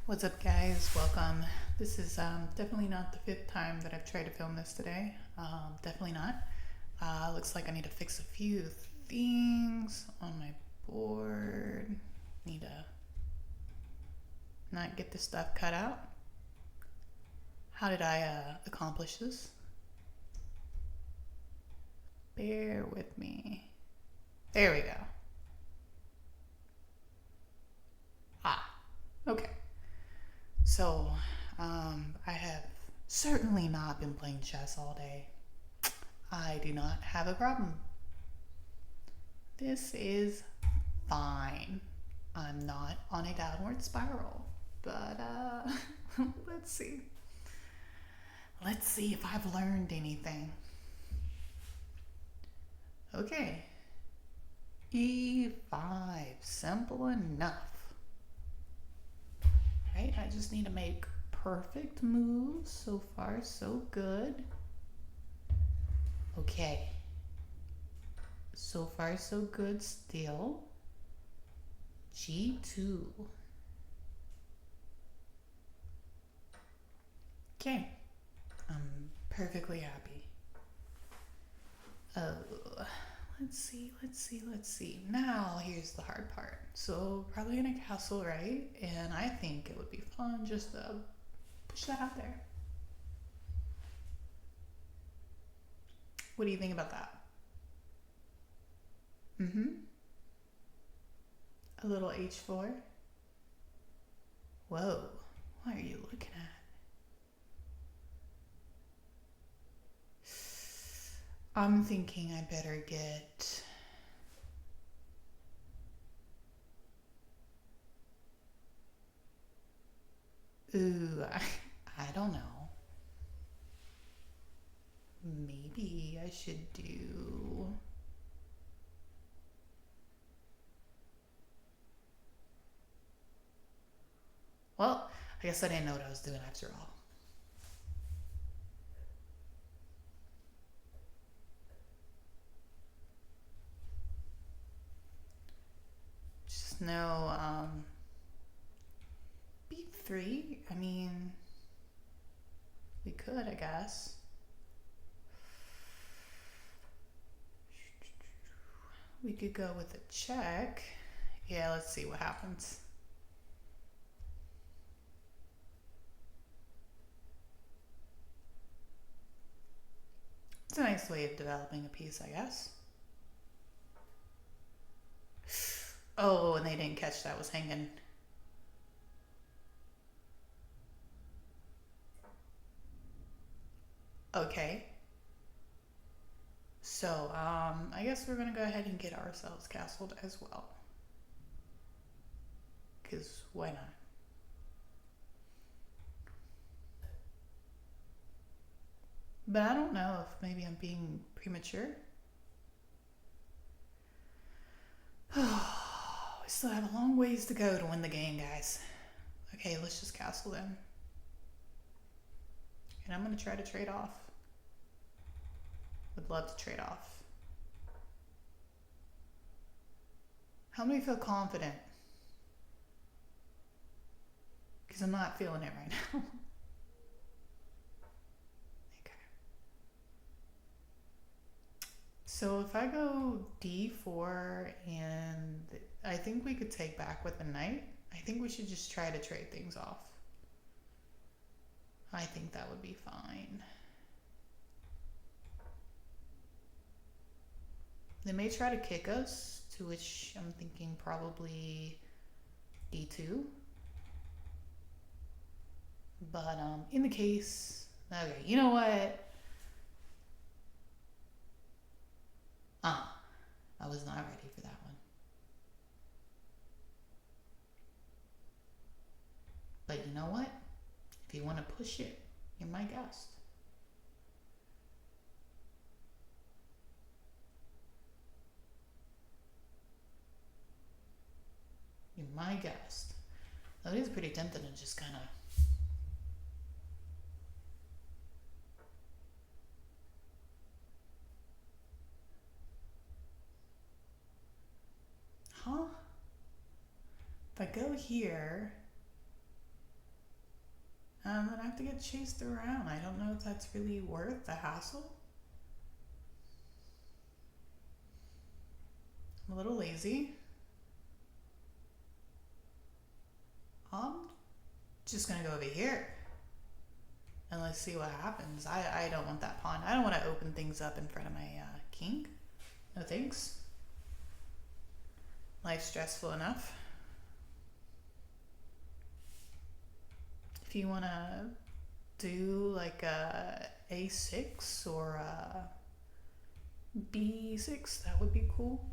What's up, guys? Welcome. This is definitely not the fifth time that I've tried to film this today. Definitely not. Looks like I need to fix a few things on my board. Need to not get this stuff cut out. How did I accomplish this? Bear with me. There we go. Okay. So, I have certainly not been playing chess all day. I do not have a problem. This is fine. I'm not on a downward spiral, but let's see. Let's see if I've learned anything. Okay. E5, simple enough. Right, I just need to make perfect moves. So far, so good. Okay. So far, so good still. G2. Okay. I'm perfectly happy. Oh, let's see. Now, here's the hard part. So, probably in a castle, right? And I think it would be fun just to push that out there. What do you think about that? A little h4. Whoa, what are you looking at? I'm thinking I better get... Ooh, I don't know. Maybe I should do... Well, I guess I didn't know what I was doing after all. Just no, B3? I mean, we could, I guess. We could go with a check. Yeah, let's see what happens. It's a nice way of developing a piece, I guess. Oh, and they didn't catch that was hanging. Okay. So, I guess we're gonna go ahead and get ourselves castled as well. Because why not? But I don't know if maybe I'm being premature. We still have a long ways to go to win the game, guys. Okay, let's just castle them. And I'm gonna try to trade off. Would love to trade off. Help me feel confident. Because I'm not feeling it right now. Okay. So if I go d4 and I think we could take back with a knight, I think we should just try to trade things off. I think that would be fine. They may try to kick us, to which I'm thinking probably d2. But in the case, okay, you know what? I was not ready for that one. But you know what? If you want to push it, you're my guest. You're my guest. Though it is pretty tempting to just kind of... Huh? If I go here, then I have to get chased around. I don't know if that's really worth the hassle. I'm a little lazy. I'm just gonna go over here and let's see what happens. I don't want that pawn. I don't want to open things up in front of my king. No thanks. Life's stressful enough. If you want to do like a a6 or a b6, that would be cool.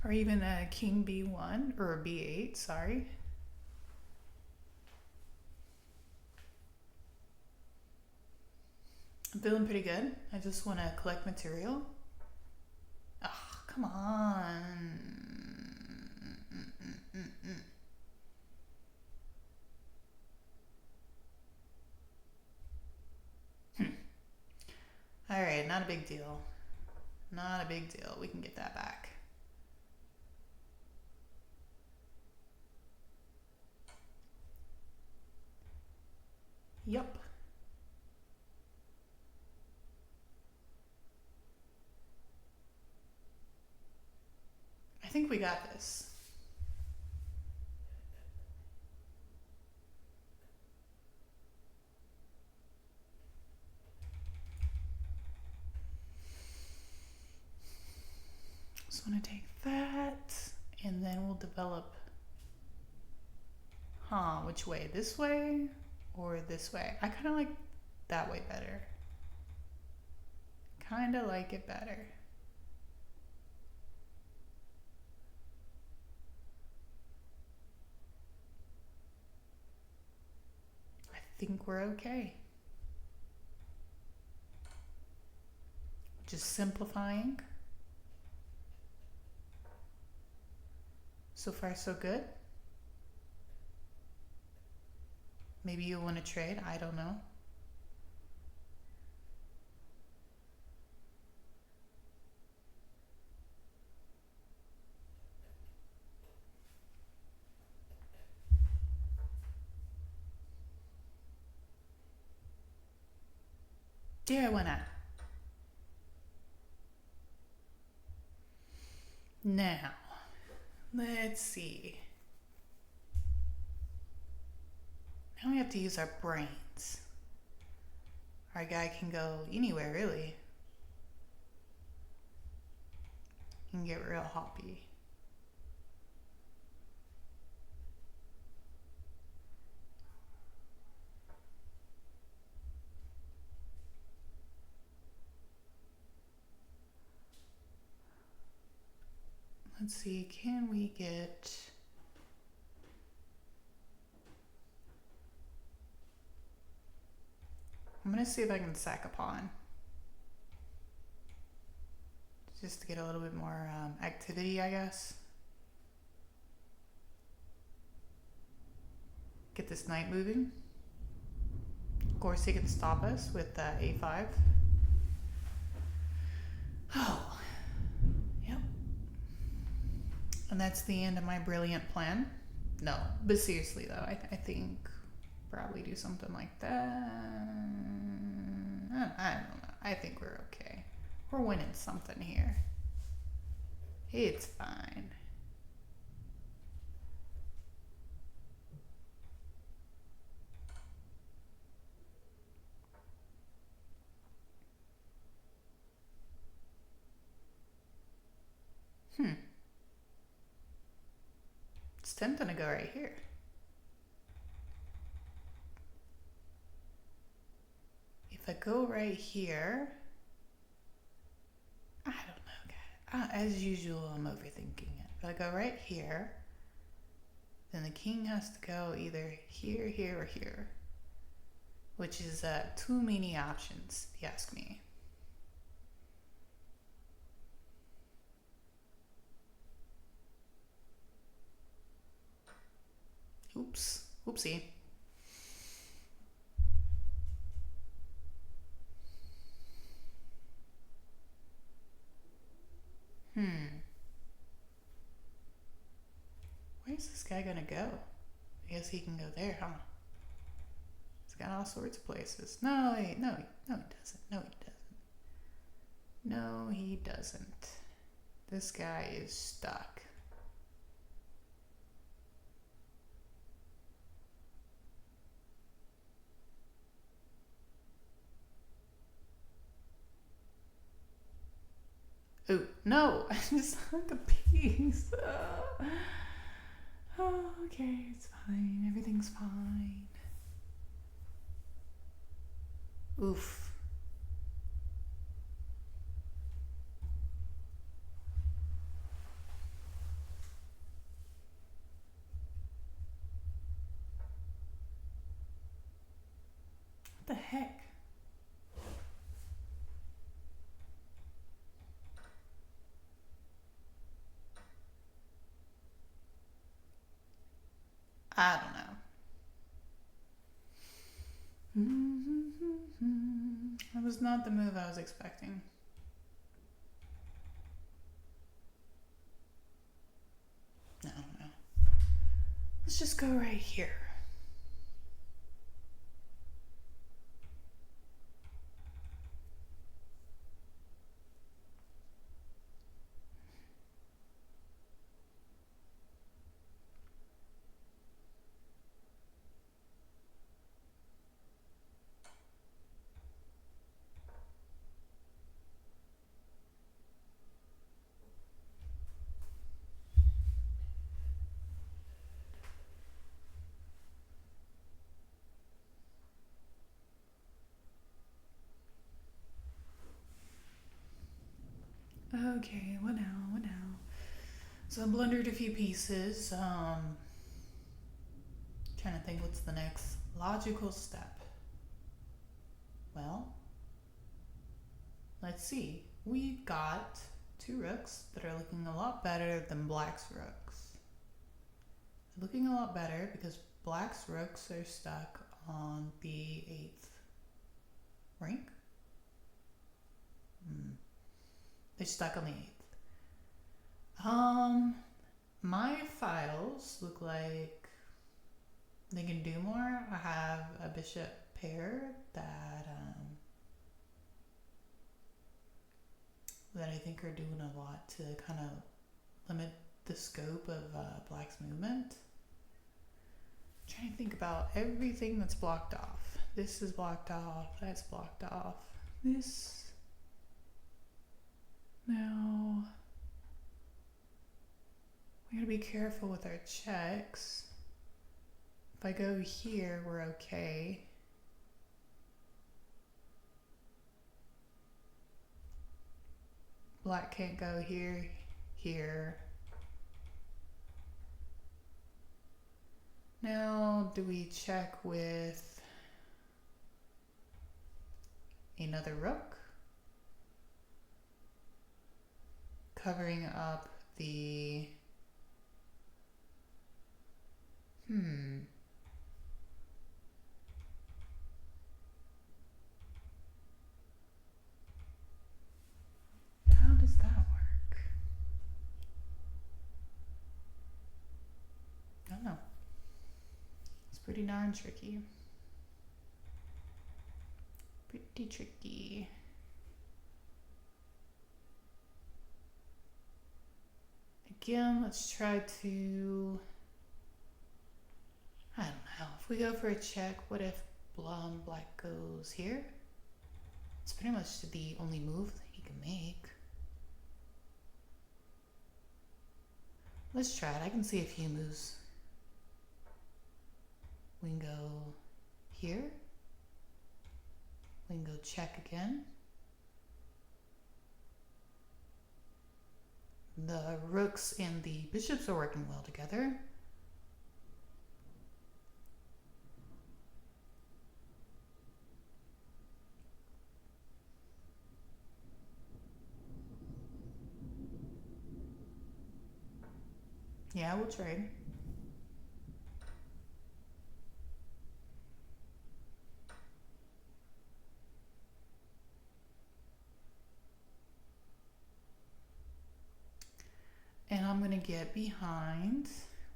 Or even a king b1 or a b8, sorry. I'm feeling pretty good. I just want to collect material. Oh, come on. All right, not a big deal. Not a big deal. We can get that back. Yup. I think we got this. Just want to take that, and then we'll develop. Which way? This way or this way? I kind of like that way better. Kind of like it better. I think we're okay. Just simplifying. So far, so good. Maybe you want to trade. I don't know. Yeah, why not? Now, let's see. Now we have to use our brains. Our guy can go anywhere, really. He can get real hoppy. Let's see, can we get... I'm gonna see if I can sack a pawn. Just to get a little bit more activity, I guess. Get this knight moving. Of course, he can stop us with a5. Oh, yep. And that's the end of my brilliant plan. No, but seriously though, I think probably do something like that. I don't know. I think we're okay. We're winning something here. It's fine. It's tempting to go right here. If I go right here, I don't know, guys. As usual, I'm overthinking it. If I go right here, then the king has to go either here, here, or here, which is too many options, if you ask me. Oops. Oopsie. Where's this guy gonna go? I guess he can go there, huh? He's got all sorts of places. No, he doesn't. No, he doesn't. This guy is stuck. Oh, no! I just hung a piece. Oh, okay, it's fine. Everything's fine. Oof. What the heck? I don't know. That was not the move I was expecting. No. Let's just go right here. Okay, what now? So I blundered a few pieces. Trying to think what's the next logical step. Well, let's see. We've got two rooks that are looking a lot better than black's rooks. They're looking a lot better because black's rooks are stuck on the 8th rank. They're stuck on the 8th. My files look like they can do more. I have a bishop pair that I think are doing a lot to kind of limit the scope of black's movement. I'm trying to think about everything that's blocked off. This is blocked off. That's blocked off. This. Now, we gotta be careful with our checks. If I go here, we're okay. Black can't go here. Now, do we check with another rook? Covering up the... How does that work? I don't know. It's pretty darn tricky. Pretty tricky. Again, let's try to... I don't know. If we go for a check, what if black goes here? It's pretty much the only move that he can make. Let's try it. I can see a few moves. We can go here. We can go check again. The rooks and the bishops are working well together. Yeah, we'll trade. And I'm gonna get behind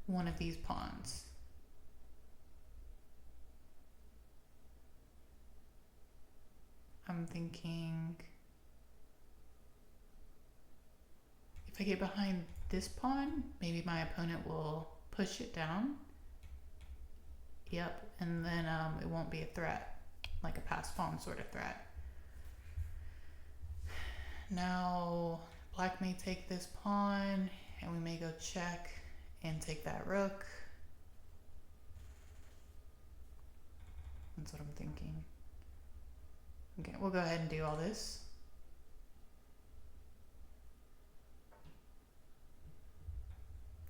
one of these pawns. thinking if I get behind this pawn, maybe my opponent will push it down. Yep, and then it won't be a threat, like a passed pawn sort of threat. Now black may take this pawn and we may go check and take that rook. That's what I'm thinking. Okay, we'll go ahead and do all this.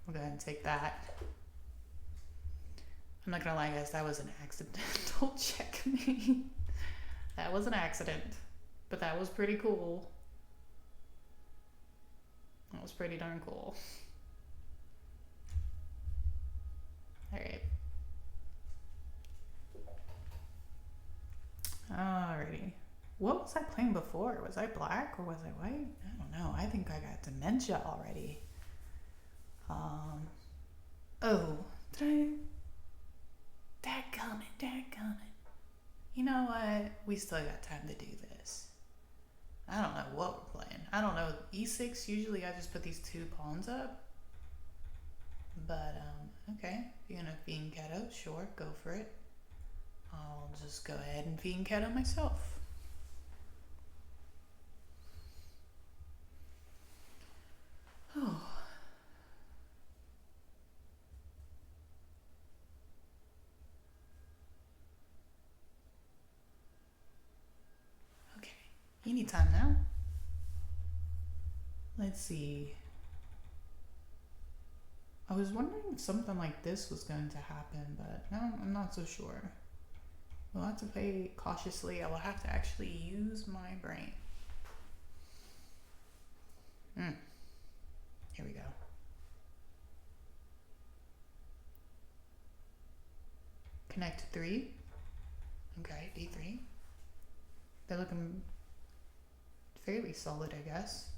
We'll go ahead and take that. I'm not gonna lie, guys, that was an accidental checkmate. That was an accident, but that was pretty cool. That was pretty darn cool. All right. Alrighty. What was I playing before? Was I black or was I white? I don't know. I think I got dementia already. Oh, did I? Dadgummit. You know what? We still got time to do this. I don't know what we're playing. I don't know. E6, usually I just put these two pawns up. But, okay. If you're gonna fianchetto, sure, go for it. I'll just go ahead and fianchetto myself. Oh. Okay. Anytime now. Let's see. I was wondering if something like this was going to happen, but no, I'm not so sure. We'll have to play cautiously. I will have to actually use my brain. Here we go. Connect to 3. Okay, D3. They're looking fairly solid, I guess.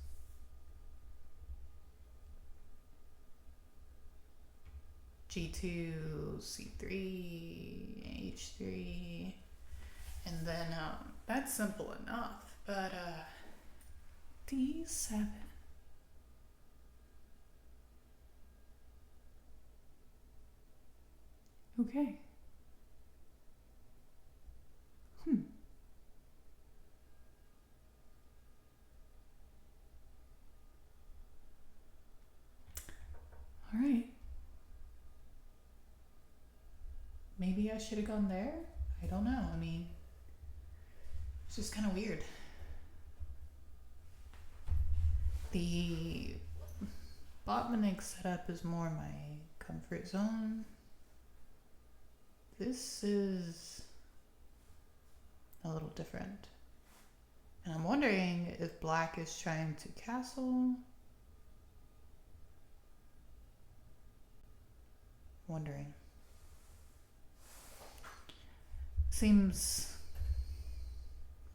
G2, C3, H3, and then that's simple enough, but D7. Okay. All right. Maybe I should have gone there? I don't know. I mean, it's just kind of weird. The Botvinnik setup is more my comfort zone. This is a little different. And I'm wondering if black is trying to castle. Wondering. Seems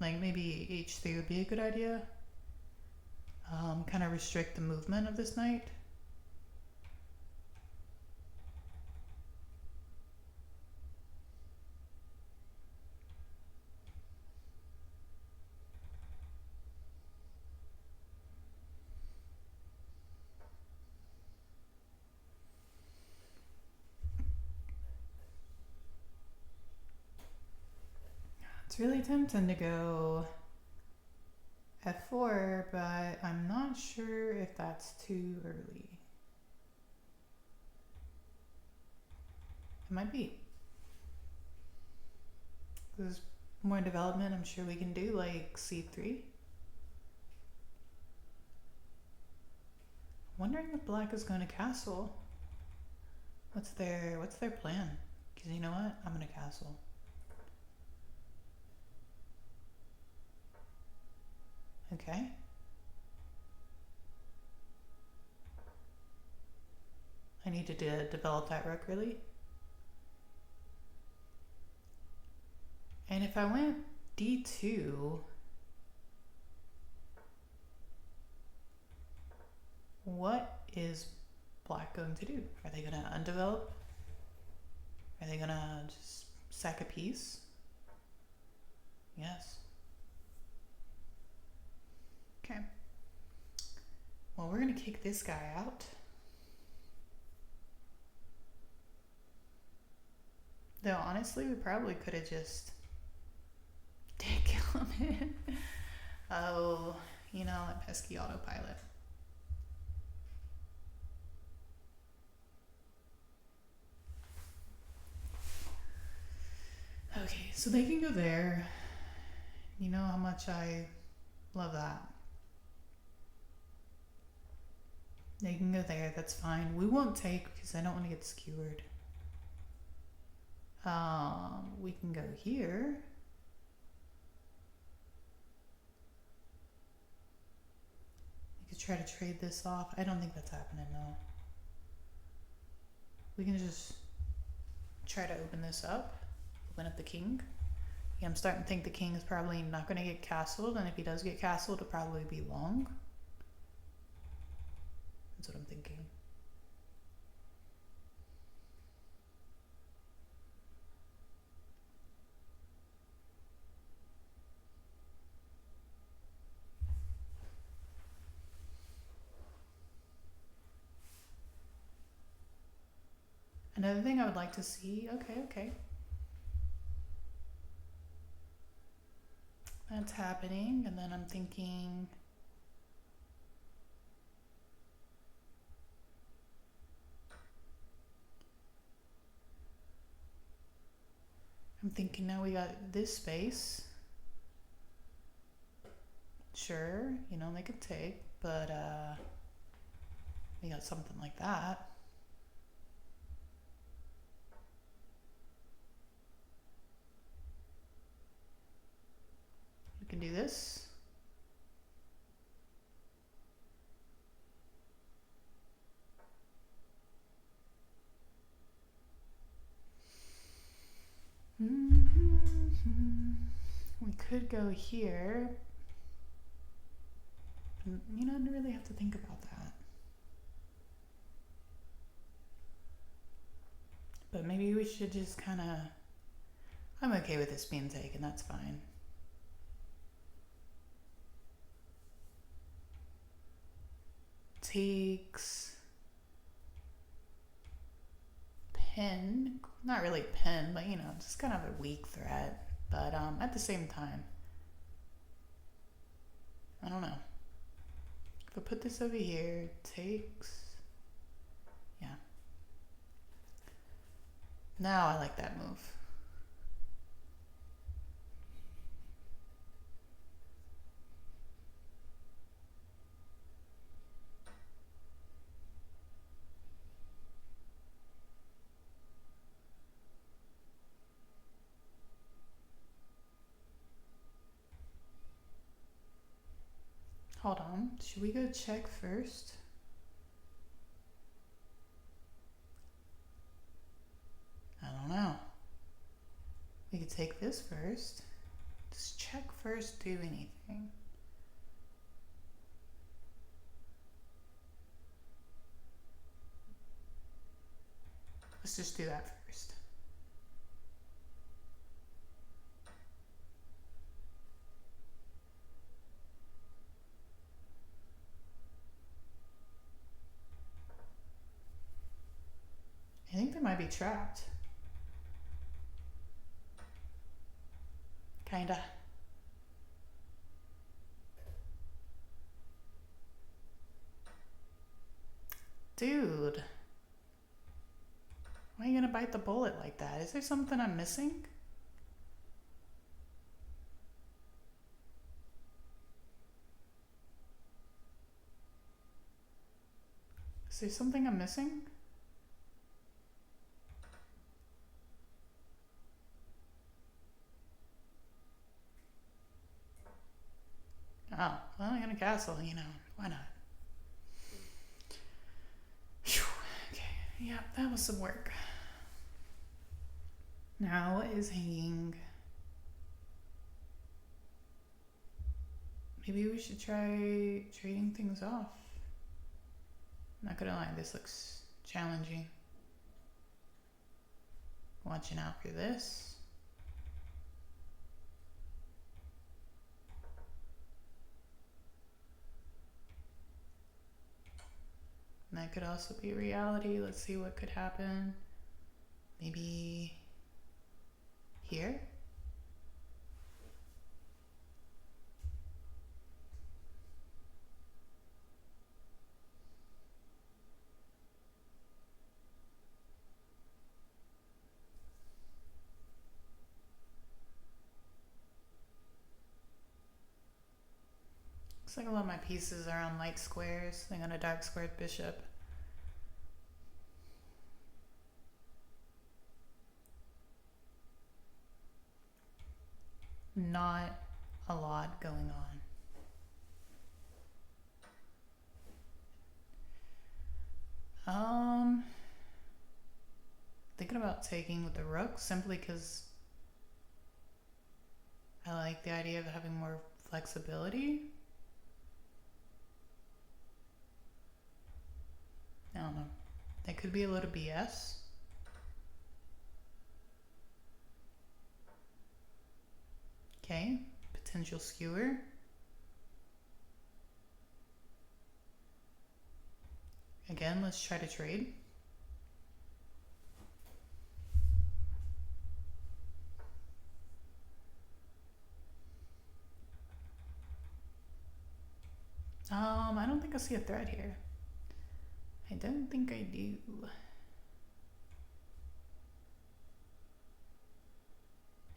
like maybe H3 would be a good idea. Kind of restrict the movement of this knight. It's really tempting to go F4, but I'm not sure if that's too early. It might be. There's more development I'm sure we can do, like C3. Wondering if black is going to castle. What's their plan? Because you know what? I'm going to castle. Okay. I need to develop that rook, really. And if I went D2, what is black going to do? Are they going to undevelop? Are they going to just sack a piece? Yes. Okay. Well, we're gonna kick this guy out. Though honestly, we probably could have just kill him. Oh, you know, that pesky autopilot. Okay, so they can go there. You know how much I love that. They can go there, that's fine. We won't take because I don't want to get skewered. We can go here. We could try to trade this off. I don't think that's happening though. We can just try to open this up. Open up the king. Yeah, I'm starting to think the king is probably not going to get castled, and if he does get castled, it'll probably be long. That's what I'm thinking. Another thing I would like to see, okay. That's happening, and then I'm thinking, now we got this space. Sure, you know, they could take, but we got something like that. We can do this. We could go here. You know, I don't really have to think about that. But maybe we should just kind of... I'm okay with this being taken, that's fine. Takes... Pin. Not really pin, but you know, just kind of a weak threat. But at the same time, I don't know. If I put this over here, takes... Yeah. Now I like that move. Hold on, should we go check first? I don't know. We could take this first. Does check first do anything? Let's just do that first. I think they might be trapped. Kinda. Dude. Why are you gonna bite the bullet like that? Is there something I'm missing? Is there something I'm missing? Oh, well, I'm gonna castle, you know, why not? Whew. Okay, yeah, that was some work. Now what is hanging? Maybe we should try trading things off. Not gonna lie, this looks challenging. Watching out for this. That could also be reality. Let's see what could happen. Maybe here? Looks like a lot of my pieces are on light squares. They got a dark squared bishop. Not a lot going on. Thinking about taking with the rook simply because I like the idea of having more flexibility. I don't know. That could be a little BS. Okay, potential skewer. Again, let's try to trade. I don't think I see a threat here. I don't think I do.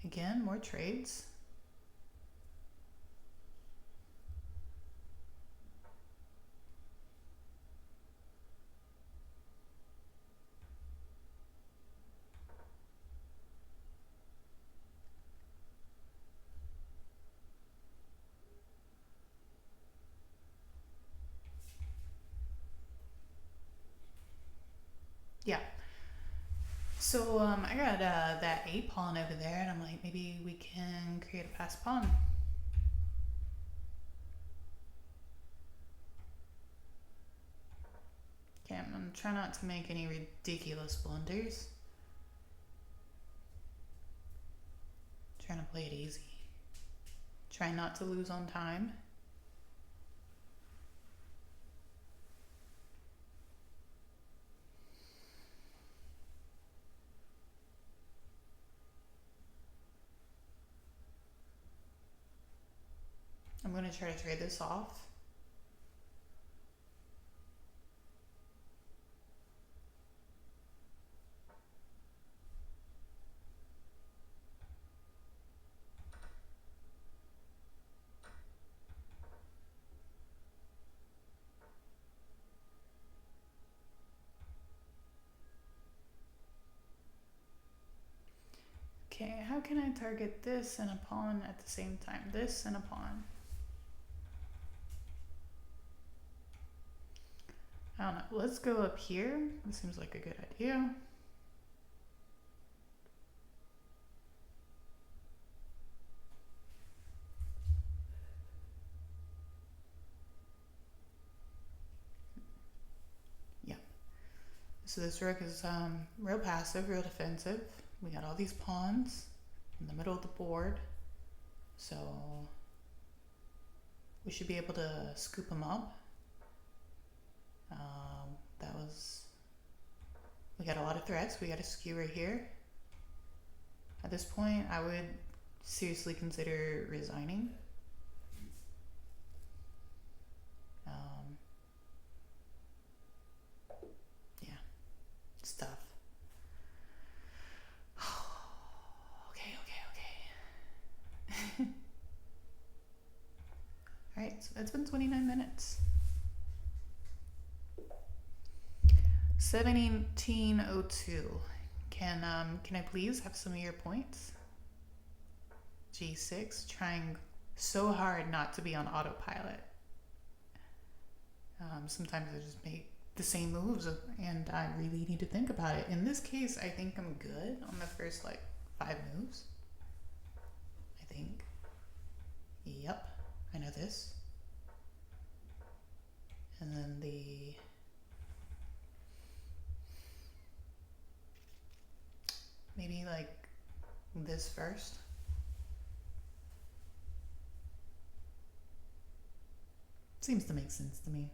Again, more trades. Yeah. So I got that A pawn over there, and I'm like, maybe we can create a passed pawn. Okay, I'm gonna try not to make any ridiculous blunders. Trying to play it easy. Try not to lose on time. I'm gonna try to trade this off. Okay, how can I target this and a pawn at the same time? This and a pawn. I don't know. Let's go up here. This seems like a good idea. Yeah. So this rook is real passive, real defensive. We got all these pawns in the middle of the board. So we should be able to scoop them up. We got a lot of threats. We got a skewer here. At this point, I would seriously consider resigning. Yeah, it's tough. Okay. All right, so that's been 29 minutes. 1702. Can I please have some of your points? G6, trying so hard not to be on autopilot. Sometimes I just make the same moves and I really need to think about it. In this case, I think I'm good on the first like 5 moves. I think. Yep, I know this. And then maybe like this first. Seems to make sense to me.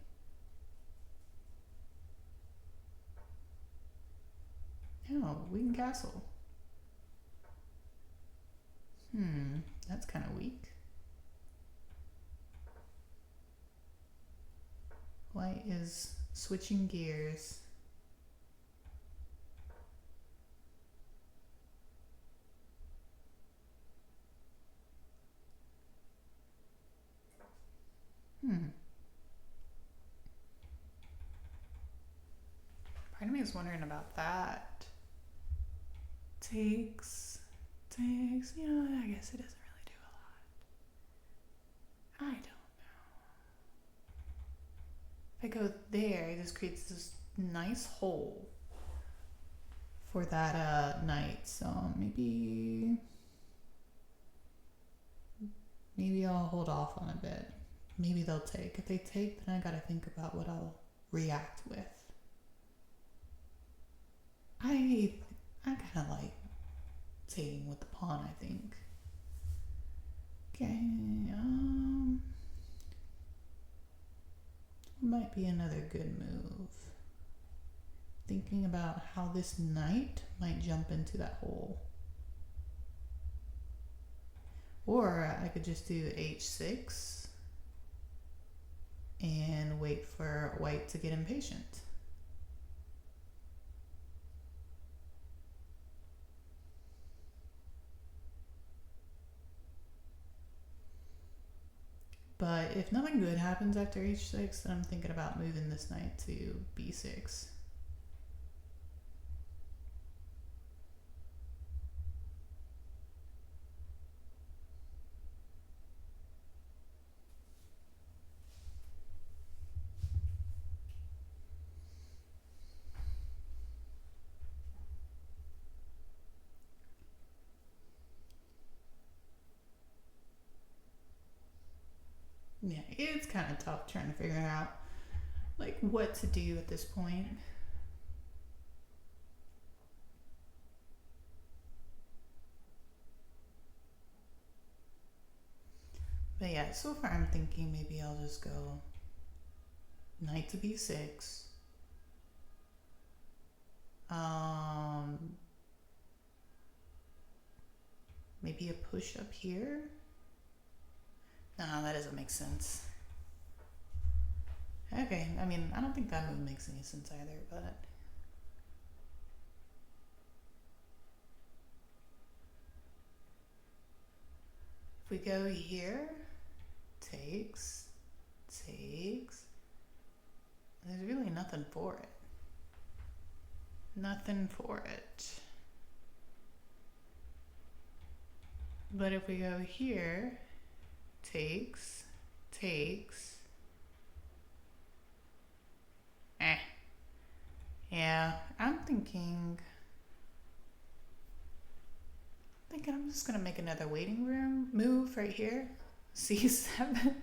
Oh, we can castle. That's kind of weak. White is switching gears. Part of me is wondering about that. Takes. You know, I guess it doesn't really do a lot. I don't know. If I go there, it just creates this nice hole for that knight. So maybe I'll hold off on a bit. Maybe they'll take. If they take, then I gotta think about what I'll react with. I kind of like taking with the pawn, I think. Okay, might be another good move. Thinking about how this knight might jump into that hole. Or I could just do h6 and wait for white to get impatient. But if nothing good happens after h6, then I'm thinking about moving this knight to b6. Yeah, it's kind of tough trying to figure out like what to do at this point. But yeah, so far I'm thinking maybe I'll just go knight to b6. Maybe a push up here. No, that doesn't make sense. Okay, I mean, I don't think that move makes any sense either, but if we go here, takes, there's really nothing for it. Nothing for it. But if we go here, takes, yeah, I'm thinking I'm just gonna make another waiting room move right here, c7.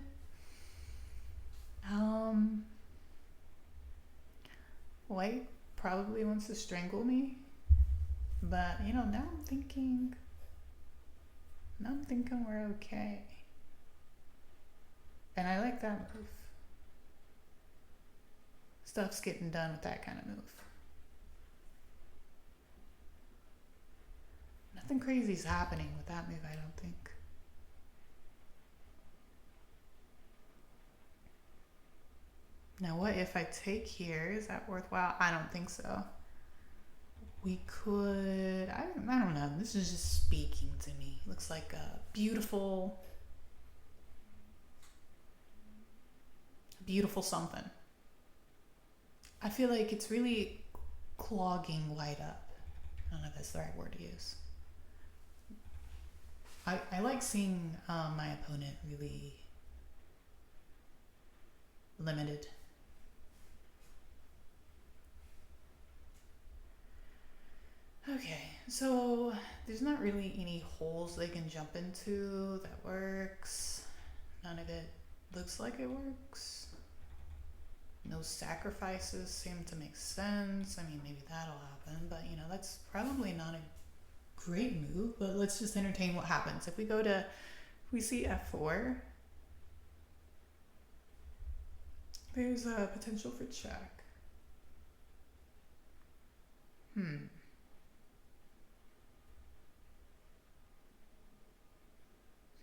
White probably wants to strangle me, but you know, now I'm thinking we're okay. And I like that move. Stuff's getting done with that kind of move. Nothing crazy's happening with that move, I don't think. Now what if I take here? Is that worthwhile? I don't think so. We could, I don't know. This is just speaking to me. Looks like a beautiful something. I feel like it's really clogging white up. I don't know if that's the right word to use. I like seeing my opponent really limited. Okay, so there's not really any holes they can jump into that works. None of it looks like it works. No sacrifices seem to make sense. I mean, maybe that'll happen, but you know, that's probably not a great move, but let's just entertain what happens. If we see f4, there's a potential for check.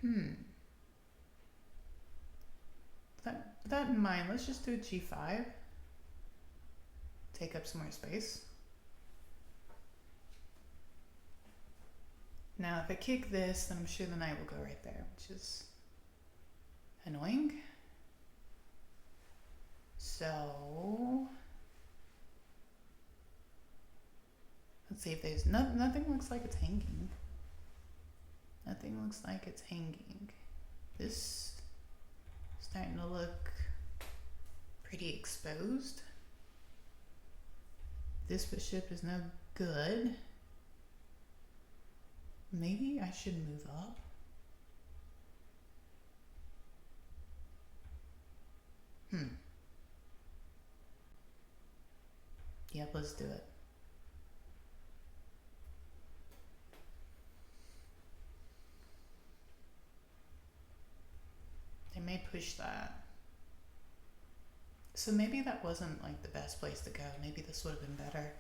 Hmm. With that in mind, let's just do g5. Take up some more space. Now, if I kick this, then I'm sure the knight will go right there, which is annoying. So let's see if there's nothing looks like it's hanging. Nothing looks like it's hanging. This is starting to look pretty exposed. This bishop is no good. Maybe I should move up. Yep, let's do it. They may push that. So maybe that wasn't like the best place to go. Maybe this would have been better.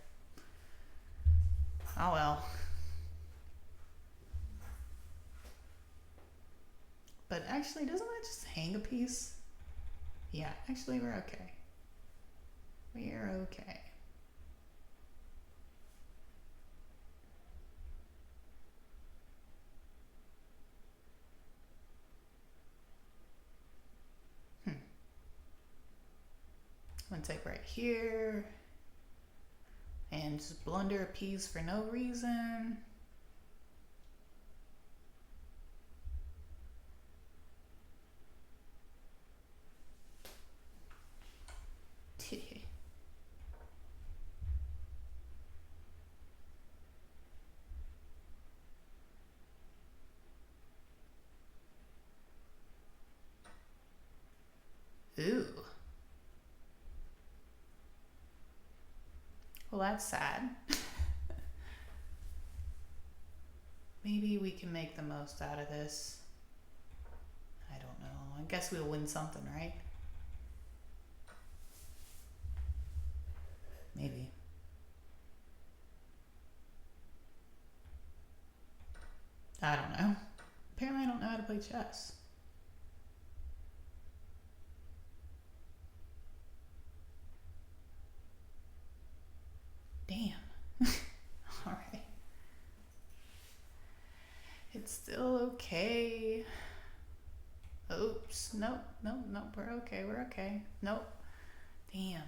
Oh well. But actually, doesn't that just hang a piece? Yeah, actually we're okay. We're okay. I'm gonna take right here and just blunder a piece for no reason. Ooh. Well, that's sad. Maybe we can make the most out of this. I don't know. I guess we'll win something, right? Maybe. I don't know. Apparently I don't know how to play chess. Damn. Alright. It's still okay. Oops. Nope. We're okay. We're okay. Nope. Damn.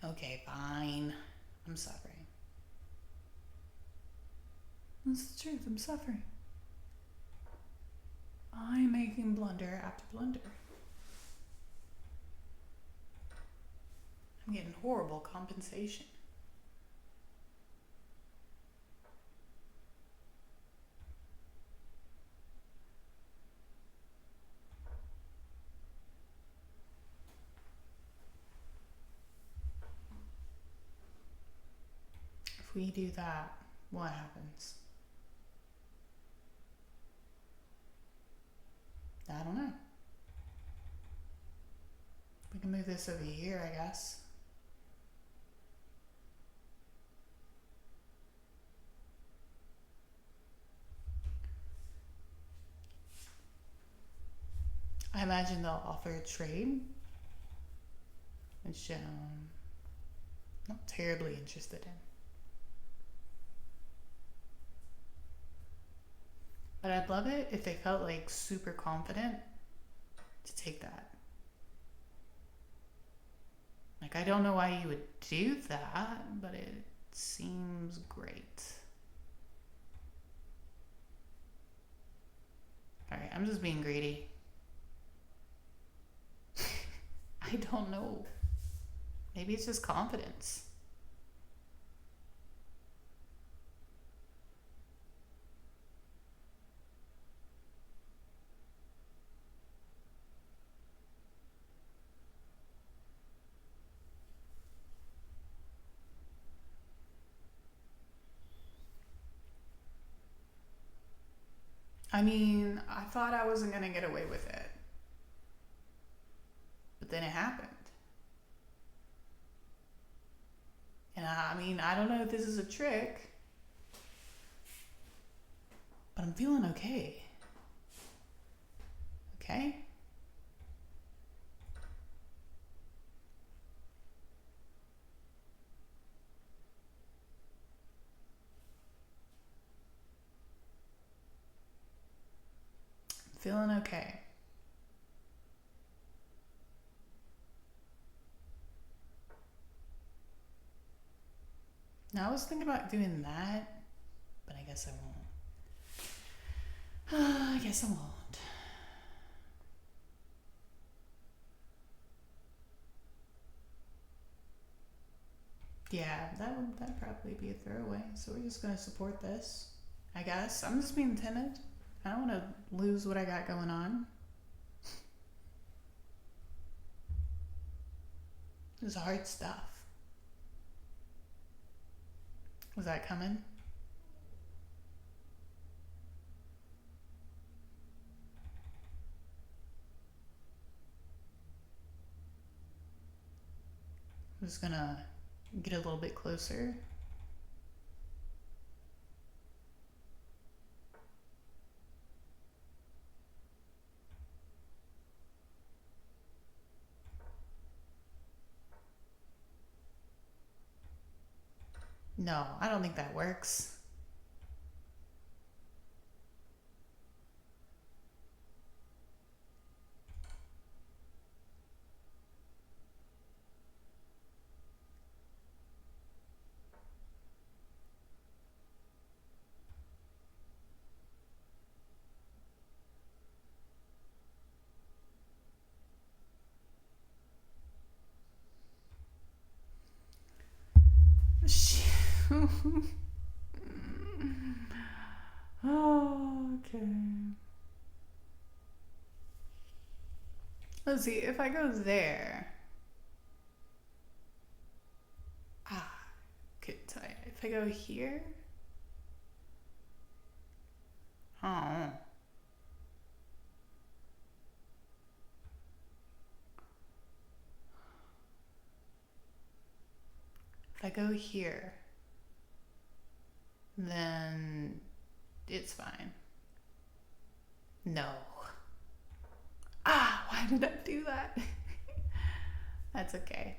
Okay, fine. I'm suffering. That's the truth. I'm suffering. I'm making blunder after blunder. I'm getting horrible compensation. If we do that, what happens? I don't know. We can move this over here, I guess. I imagine they'll offer a trade, which I'm not terribly interested in. But I'd love it if they felt like super confident to take that. Like, I don't know why you would do that, but it seems great. Alright, I'm just being greedy. I don't know. Maybe it's just confidence. I mean, I thought I wasn't gonna get away with it. But then it happened. And I mean, I don't know if this is a trick, but I'm feeling okay. Okay. Feeling okay. Now I was thinking about doing that, but I guess I won't. I guess I won't. Yeah, that'd probably be a throwaway. So we're just gonna support this, I guess. I'm just being timid. I don't want to lose what I got going on. This is hard stuff. Was that coming? I'm just gonna get a little bit closer. No, I don't think that works. Oh, okay. Let's see, if I go there. Could tell you. If I go here. Oh. If I go here, then it's fine. No. Why did I do that? That's okay.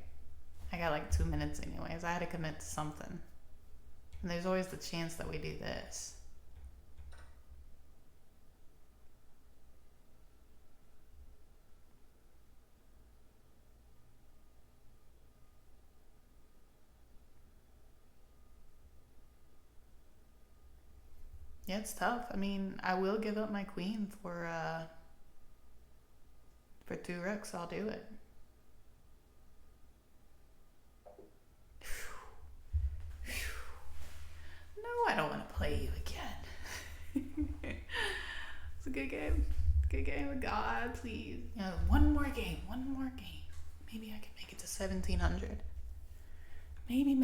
I got like 2 minutes anyways. I had to commit to something. And there's always the chance that we do this. Yeah, it's tough. I mean, I will give up my queen for 2 rooks. I'll do it. No, I don't want to play you again. It's a good game. Good game. God, please. One more game. Maybe I can make it to 1700. Maybe.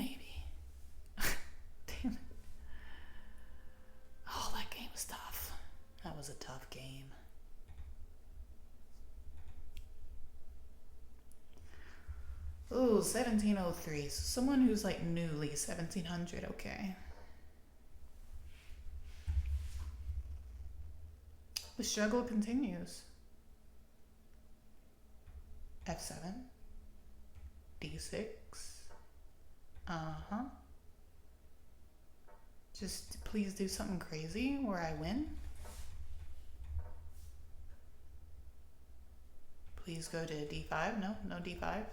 Damn it. Oh, that game was tough. That was a tough game. Ooh, 1703. So someone who's like newly 1700. Okay. The struggle continues. F7. D6. Just please do something crazy where I win. Please go to D5. No D5.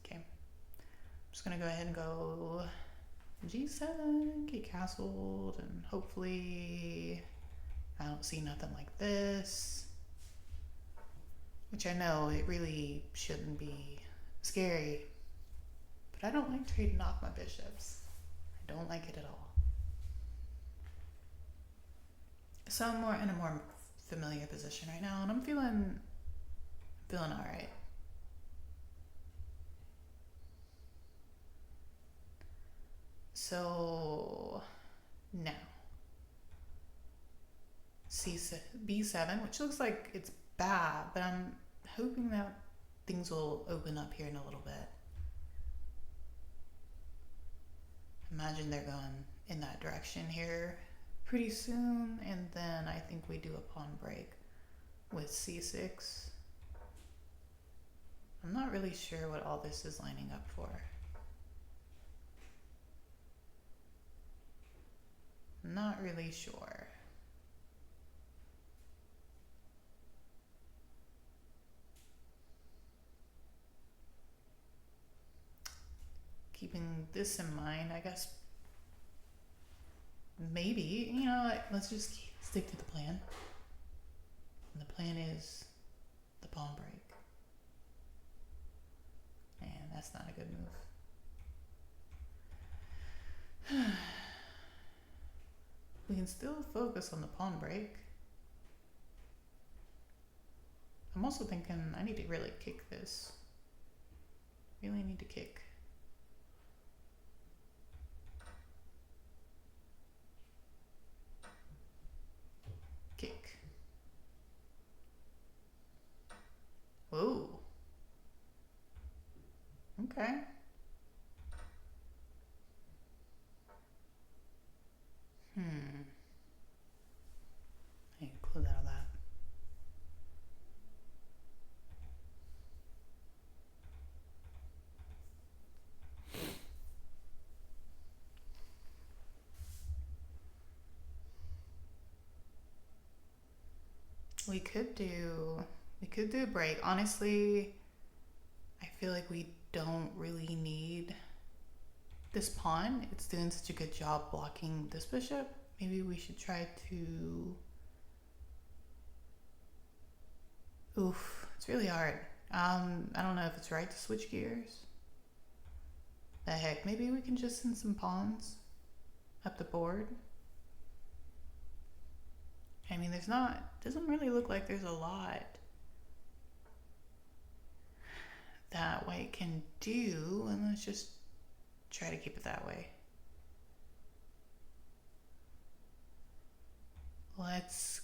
Okay. I'm just gonna go ahead and go G7, get castled, and hopefully I don't see nothing like this. Which I know it really shouldn't be scary. But I don't like trading off my bishops. I don't like it at all. So I'm in a more familiar position right now, and I'm feeling all right. So now B7, which looks like it's bad, but I'm hoping that things will open up here in a little bit. Imagine they're going in that direction here pretty soon, and then I think we do a pawn break with c6. I'm not really sure what all this is lining up for. Not really sure. Keeping this in mind, I guess maybe, let's just stick to the plan. And the plan is the pawn break. And that's not a good move. We can still focus on the pawn break. I'm also thinking I need to really kick this. Really need to kick. Kick. Whoa. Okay. I need to close out of that. We could do a break. Honestly, I feel like we don't really need this pawn. It's doing such a good job blocking this bishop. Maybe we should try to... Oof, it's really hard. I don't know if it's right to switch gears. The heck, maybe we can just send some pawns up the board. I mean, doesn't really look like there's a lot that white can do, and let's just try to keep it that way. Let's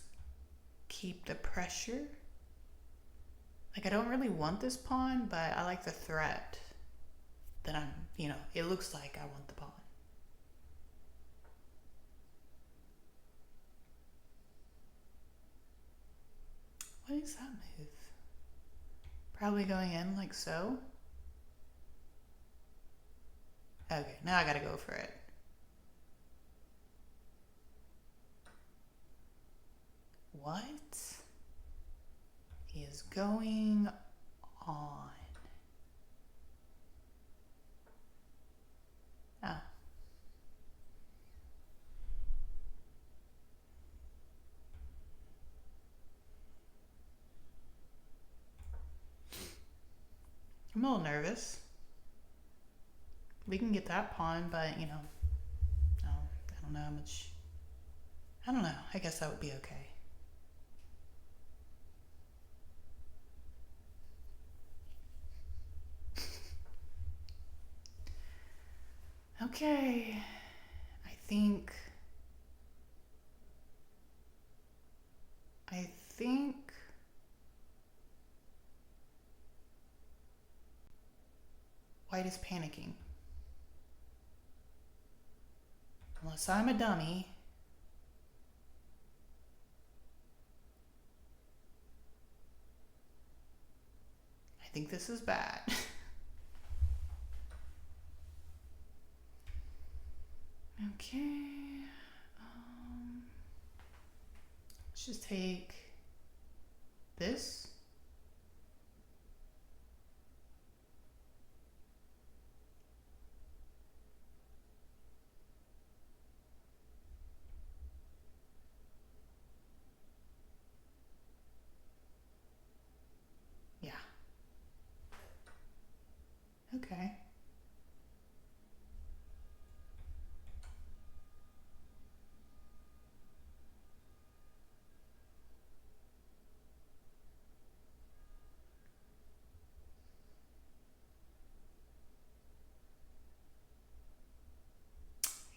keep the pressure. Like, I don't really want this pawn, but I like the threat that it looks like I want the pawn. What is that move? Probably going in like so. Okay, now I gotta go for it. What is going on? Oh. I'm a little nervous. We can get that pawn, but I don't know how much. I don't know. I guess that would be okay. Okay. I think white is panicking. Unless I'm a dummy. I think this is bad. Okay. Let's just take this. Yeah. Okay.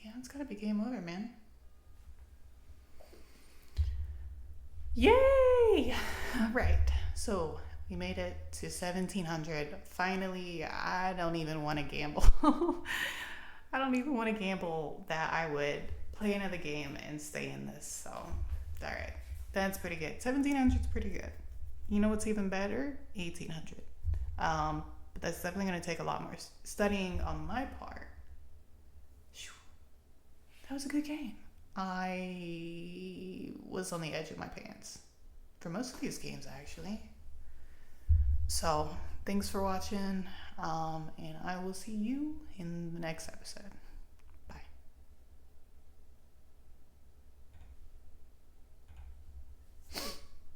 Yeah, it's gotta be game over, man. Yay! All right, so we made it to 1700. Finally, I don't even want to gamble. I don't even want to gamble that I would play another game and stay in this. So, all right, that's pretty good. 1700 is pretty good. You know what's even better? 1800. But that's definitely going to take a lot more studying on my part. That was a good game. I was on the edge of my pants for most of these games, actually. So, thanks for watching, and I will see you in the next episode.